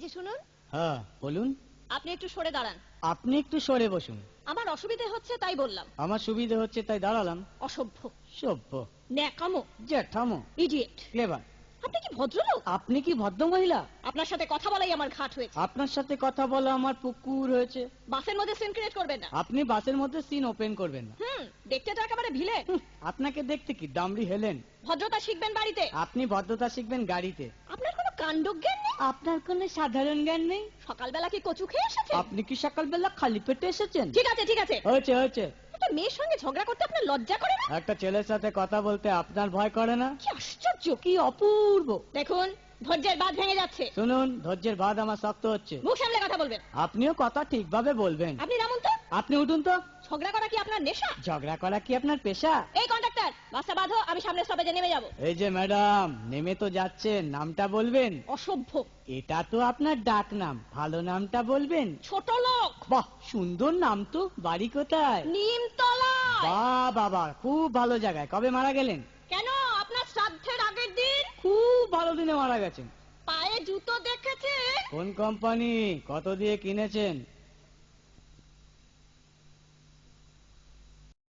যে শুনুন। হ্যাঁ বলুন। আপনি একটু সরে দাঁড়ান। আপনি একটু সরে বসুন। আমার অসুবিধা হচ্ছে তাই বললাম। আমার সুবিধা হচ্ছে তাই দাঁড়ালাম। অসভ্য, সভ্য, ন্যাকামো, জ্যাঠামো, ইডিয়েট। ক্লেভার। আপনি কি ভদ্রলোক? আপনি কি ভদ্র মহিলা? আপনার সাথে কথা বলাই আমার ঘাট হয়েছে। আপনার সাথে কথা বলা আমার পুকুর হয়েছে। বাসের মধ্যে সিন ক্রিয়েট করবেন না। আপনি বাসের মধ্যে সিন ওপেন করবেন না। দেখতে তো একেবারে ভিলে। আপনাকে দেখতে কি ডামরি হেলেন? ভদ্রতা শিখবেন বাড়িতে। আপনি ভদ্রতা শিখবেন গাড়িতে। আপনার কোনো কাণ্ডজ্ঞান নেই। আপনার কোনো সাধারণ জ্ঞান নেই। সকালবেলা কি কচু খেয়ে এসেছেন? আপনি কি সকালবেলা খালি পেটে এসেছেন? ঠিক আছে ঠিক আছে, হয়েছে হয়েছে। একটা মেয়ের সঙ্গে ঝগড়া করতে আপনার লজ্জা করে না? একটা ছেলের সাথে কথা বলতে আপনার ভয় করে না? কি আশ্চর্য, কি অপূর্ব। দেখুন ধৈর্যের বাঁধ ভেঙে যাচ্ছে। শুনুন, ধৈর্যের বাঁধ আমার শক্ত হচ্ছে। মুখ সামলে কথা বলবেন। আপনিও কথা ঠিকভাবে বলবেন। আপনি নামুন তো। আপনি উঠুন তো। ঝগড়া করা কি আপনার নেশা? ঝগড়া করা কি আপনার পেশা? এই কন্ডাক্টর, বাসটা বাঁধো, আমি সামনের স্টপেজে নেমে যাব। এই যে ম্যাডাম, নেমে তো যাচ্ছেন, নামটা বলবেন। অসভ্য। এটা তো আপনার ডাক নাম, ভালো নামটা বলবেন। ছোট লোক। বাহ, সুন্দর নাম তো। বাড়ি কোথায়? নিমতলা। বাহ বাবা, খুব ভালো জায়গায়। কবে মারা গেলেন? কেন, আপনার শ্রাদ্ধের আগের দিন। খুব ভালো দিনে মারা গেছেন। পায়ে জুতো দেখেছে? কোন কোম্পানি? কত দিয়ে কিনেছেন?